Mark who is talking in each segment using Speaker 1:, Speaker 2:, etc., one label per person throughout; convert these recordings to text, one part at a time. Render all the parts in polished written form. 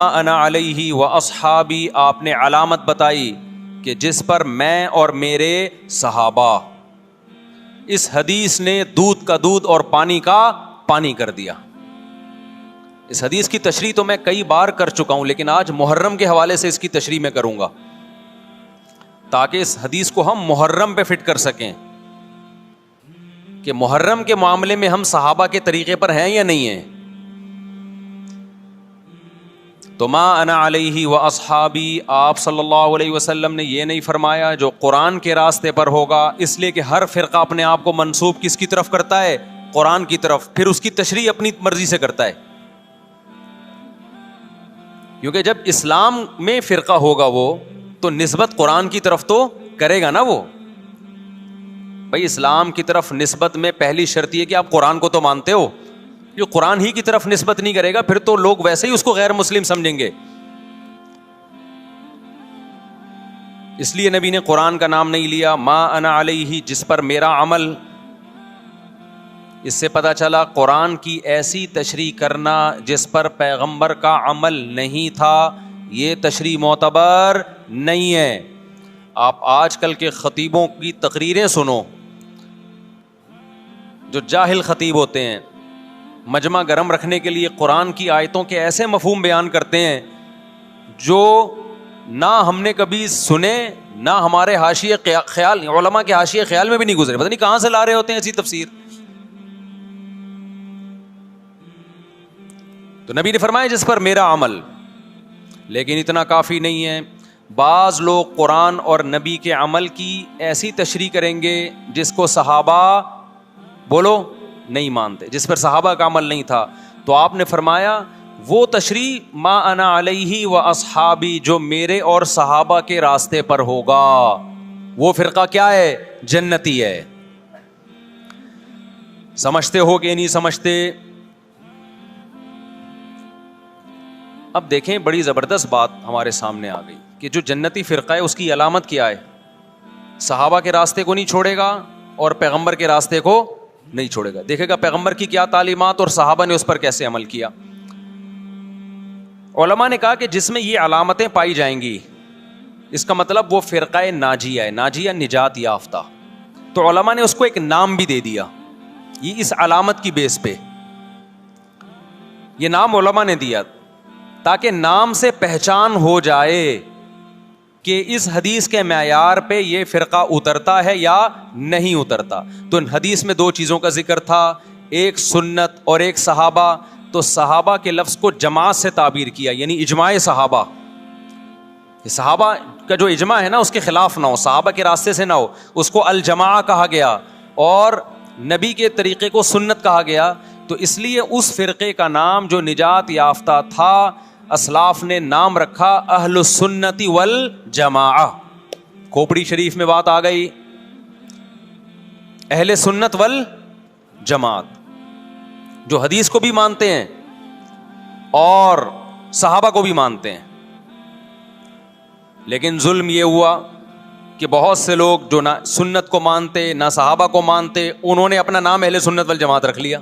Speaker 1: انا علیہ و اصحابی، آپ نے علامت بتائی کہ جس پر میں اور میرے صحابہ. اس حدیث نے دودھ کا دودھ اور پانی کا پانی کر دیا. اس حدیث کی تشریح تو میں کئی بار کر چکا ہوں، لیکن آج محرم کے حوالے سے اس کی تشریح میں کروں گا تاکہ اس حدیث کو ہم محرم پہ فٹ کر سکیں کہ محرم کے معاملے میں ہم صحابہ کے طریقے پر ہیں یا نہیں ہیں. تو ما انا علیہ و اصحابی، آپ صلی اللہ علیہ وسلم نے یہ نہیں فرمایا جو قرآن کے راستے پر ہوگا، اس لیے کہ ہر فرقہ اپنے آپ کو منسوب کس کی طرف کرتا ہے؟ قرآن کی طرف، پھر اس کی تشریح اپنی مرضی سے کرتا ہے. کیونکہ جب اسلام میں فرقہ ہوگا وہ تو نسبت قرآن کی طرف تو کرے گا نا. وہ بھائی اسلام کی طرف نسبت میں پہلی شرط یہ کہ آپ قرآن کو تو مانتے ہو. جو قرآن ہی کی طرف نسبت نہیں کرے گا پھر تو لوگ ویسے ہی اس کو غیر مسلم سمجھیں گے. اس لیے نبی نے قرآن کا نام نہیں لیا. ما انا علیہ، جس پر میرا عمل. اس سے پتہ چلا قرآن کی ایسی تشریح کرنا جس پر پیغمبر کا عمل نہیں تھا، یہ تشریح معتبر نہیں ہے. آپ آج کل کے خطیبوں کی تقریریں سنو، جو جاہل خطیب ہوتے ہیں، مجمع گرم رکھنے کے لیے قرآن کی آیتوں کے ایسے مفہوم بیان کرتے ہیں جو نہ ہم نے کبھی سنے، نہ ہمارے حاشیے خیال، علماء کے حاشیے خیال میں بھی نہیں گزرے. پتہ نہیں کہاں سے لا رہے ہوتے ہیں ایسی تفسیر. تو نبی نے فرمایا جس پر میرا عمل. لیکن اتنا کافی نہیں ہے. بعض لوگ قرآن اور نبی کے عمل کی ایسی تشریح کریں گے جس کو صحابہ بولو نہیں مانتے، جس پر صحابہ کا عمل نہیں تھا. تو آپ نے فرمایا وہ تشریح ما انا علیہ و اصحابی، جو میرے اور صحابہ کے راستے پر ہوگا، وہ فرقہ کیا ہے؟ جنتی ہے. سمجھتے ہو کہ نہیں سمجھتے؟ اب دیکھیں بڑی زبردست بات ہمارے سامنے آ گئی کہ جو جنتی فرقہ ہے اس کی علامت کیا ہے؟ صحابہ کے راستے کو نہیں چھوڑے گا اور پیغمبر کے راستے کو نہیں چھوڑے گا. دیکھے گا پیغمبر کی کیا تعلیمات اور صحابہ نے اس پر کیسے عمل کیا. علماء نے کہا کہ جس میں یہ علامتیں پائی جائیں گی اس کا مطلب وہ فرقہ ناجیہ ہے، ناجیہ نجات یافتہ. تو علماء نے اس کو ایک نام بھی دے دیا، یہ اس علامت کی بیس پہ یہ نام علماء نے دیا تاکہ نام سے پہچان ہو جائے کہ اس حدیث کے معیار پہ یہ فرقہ اترتا ہے یا نہیں اترتا. تو حدیث میں دو چیزوں کا ذکر تھا، ایک سنت اور ایک صحابہ. تو صحابہ کے لفظ کو جماعت سے تعبیر کیا، یعنی اجماع صحابہ. صحابہ کا جو اجماع ہے نا اس کے خلاف نہ ہو، صحابہ کے راستے سے نہ ہو، اس کو الجماع کہا گیا. اور نبی کے طریقے کو سنت کہا گیا. تو اس لیے اس فرقے کا نام جو نجات یافتہ تھا اسلاف نے نام رکھا اہل السنت والجماعہ. کھوپڑی شریف میں بات آ گئی، اہل سنت والجماعت جو حدیث کو بھی مانتے ہیں اور صحابہ کو بھی مانتے ہیں. لیکن ظلم یہ ہوا کہ بہت سے لوگ جو نہ سنت کو مانتے نہ صحابہ کو مانتے، انہوں نے اپنا نام اہل سنت والجماعت رکھ لیا.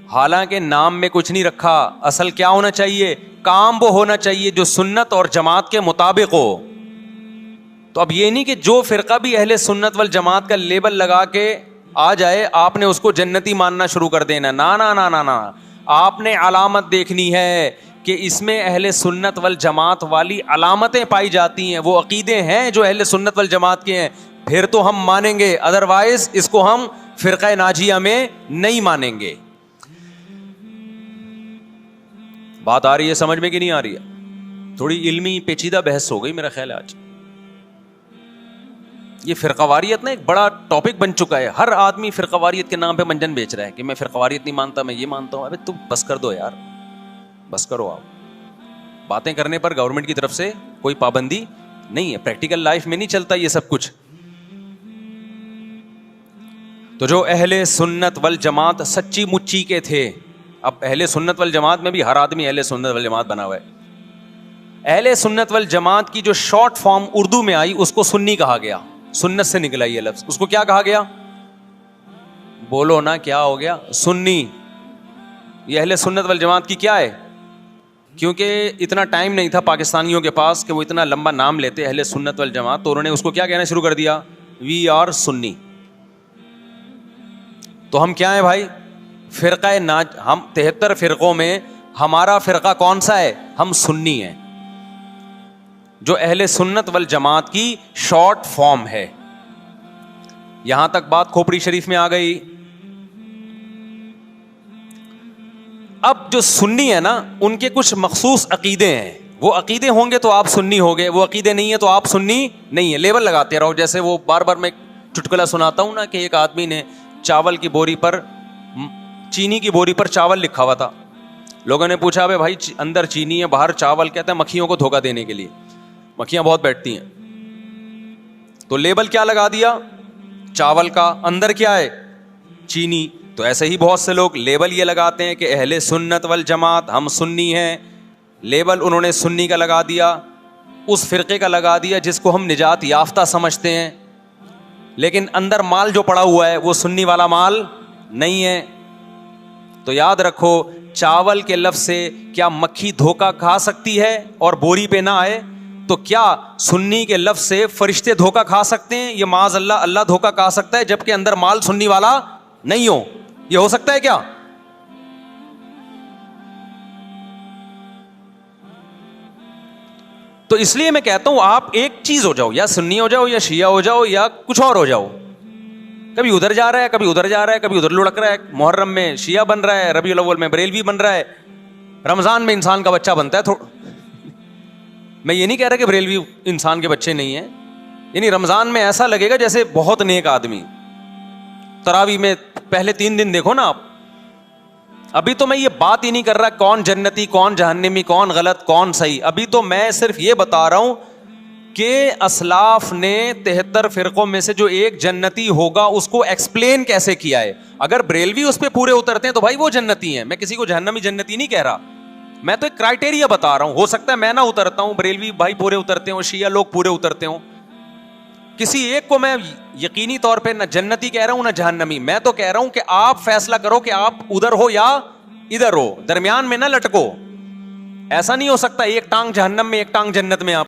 Speaker 1: حالانکہ نام میں کچھ نہیں رکھا. اصل کیا ہونا چاہیے؟ کام وہ ہونا چاہیے جو سنت اور جماعت کے مطابق ہو. تو اب یہ نہیں کہ جو فرقہ بھی اہل سنت والجماعت کا لیبل لگا کے آ جائے آپ نے اس کو جنتی ماننا شروع کر دینا. نا نا نا نا نا، آپ نے علامت دیکھنی ہے کہ اس میں اہل سنت والجماعت والی علامتیں پائی جاتی ہیں، وہ عقیدے ہیں جو اہل سنت والجماعت کے ہیں، پھر تو ہم مانیں گے، ادروائز اس کو ہم فرقہ ناجیہ میں نہیں مانیں گے. بات آ رہی ہے سمجھ میں کہ نہیں آ رہی ہے؟ تھوڑی علمی پیچیدہ بحث ہو گئی میرا خیال ہے آج. یہ فرقہ واریت نا ایک بڑا ٹاپک بن چکا ہے. ہر آدمی فرقہ واریت کے نام پہ منجن بیچ رہا ہے کہ میں فرقہ واریت نہیں مانتا، میں یہ مانتا ہوں. ابے تم بس کر دو یار، بس کرو. آپ باتیں کرنے پر گورنمنٹ کی طرف سے کوئی پابندی نہیں ہے، پریکٹیکل لائف میں نہیں چلتا یہ سب کچھ. تو جو اہل سنت والجماعت سچی مچی کے تھے، اب اہل سنت والجماعت میں بھی ہر آدمی اہل سنت والجماعت بنا ہوا ہے. اہل سنت والجماعت کی جو شارٹ فارم اردو میں آئی اس کو سنی کہا گیا. سنت سے نکلا یہ لفظ. اس کو کیا کہا گیا؟ بولو نا کیا ہو گیا؟ سنی. یہ اہل سنت والجماعت کی کیا ہے؟ کیونکہ اتنا ٹائم نہیں تھا پاکستانیوں کے پاس کہ وہ اتنا لمبا نام لیتے اہل سنت والجماعت، تو انہوں نے اس کو کیا کہنا شروع کر دیا؟ وی آر سنی. تو ہم کیا ہیں بھائی؟ فرقہ ہم 73 فرقوں میں ہمارا فرقہ کون سا ہے؟ ہم سنی ہیں، جو اہل سنت والجماعت کی شارٹ فارم ہے. یہاں تک بات کھوپڑی شریف میں آ گئی. اب جو سنی ہے نا، ان کے کچھ مخصوص عقیدے ہیں، وہ عقیدے ہوں گے تو آپ سنی ہوگے، وہ عقیدے نہیں ہے تو آپ سنی نہیں ہے. لیبل لگاتے رہو. جیسے وہ بار بار میں چٹکلا سناتا ہوں نا کہ ایک آدمی نے چاول کی بوری پر، چینی کی بوری پر چاول لکھا ہوا تھا. لوگوں نے پوچھا بھائی اندر چینی ہے باہر چاول، کہتے ہیں مکھیوں کو دھوکہ دینے کے لیے، مکھیاں بہت بیٹھتی ہیں. تو لیبل کیا لگا دیا؟ چاول کا. اندر کیا ہے؟ چینی. تو ایسے ہی بہت سے لوگ لیبل یہ لگاتے ہیں کہ اہل سنت والجماعت ہم سنی ہیں. لیبل انہوں نے سنی کا لگا دیا، اس فرقے کا لگا دیا جس کو ہم نجات یافتہ سمجھتے ہیں، لیکن اندر مال جو پڑا ہوا ہے وہ سنی والا مال نہیں ہے. تو یاد رکھو، چاول کے لفظ سے کیا مکھی دھوکہ کھا سکتی ہے اور بوری پہ نہ آئے؟ تو کیا سنی کے لفظ سے فرشتے دھوکہ کھا سکتے ہیں؟ یہ معاذ اللہ، اللہ دھوکہ کھا سکتا ہے جبکہ اندر مال سنی والا نہیں ہو؟ یہ ہو سکتا ہے کیا؟ تو اس لیے میں کہتا ہوں آپ ایک چیز ہو جاؤ، یا سنی ہو جاؤ یا شیعہ ہو جاؤ یا کچھ اور ہو جاؤ. کبھی ادھر جا رہا ہے کبھی ادھر جا رہا ہے، کبھی ادھر لڑک رہا ہے. محرم میں شیعہ بن رہا ہے، ربیع الاول میں بریلوی بن رہا ہے، رمضان میں انسان کا بچہ بنتا ہے. میں یہ نہیں کہہ رہا کہ بریلوی انسان کے بچے نہیں ہیں، یعنی رمضان میں ایسا لگے گا جیسے بہت نیک آدمی. تراویح میں پہلے 3 دن دیکھو نا آپ. ابھی تو میں یہ بات ہی نہیں کر رہا کون جنتی کون جہنمی کون غلط کون صحیح، ابھی تو میں صرف یہ بتا رہا ہوں کہ اسلاف نے 73 فرقوں میں سے جو ایک جنتی ہوگا اس کو ایکسپلین کیسے کیا ہے. اگر بریلوی اس پہ پورے اترتے ہیں تو بھائی وہ جنتی ہیں. میں کسی کو جہنمی جنتی نہیں کہہ رہا، میں تو ایک کرائٹیریا بتا رہا ہوں. ہو سکتا ہے میں نہ اترتا ہوں، بریلوی بھائی پورے اترتے ہوں، شیعہ لوگ پورے اترتے ہوں. کسی ایک کو میں یقینی طور پہ نہ جنتی کہہ رہا ہوں نہ جہنمی. میں تو کہہ رہا ہوں کہ آپ فیصلہ کرو کہ آپ ادھر ہو یا ادھر ہو، درمیان میں نہ لٹکو. ایسا نہیں ہو سکتا ایک ٹانگ جہنم میں ایک ٹانگ جنت میں آپ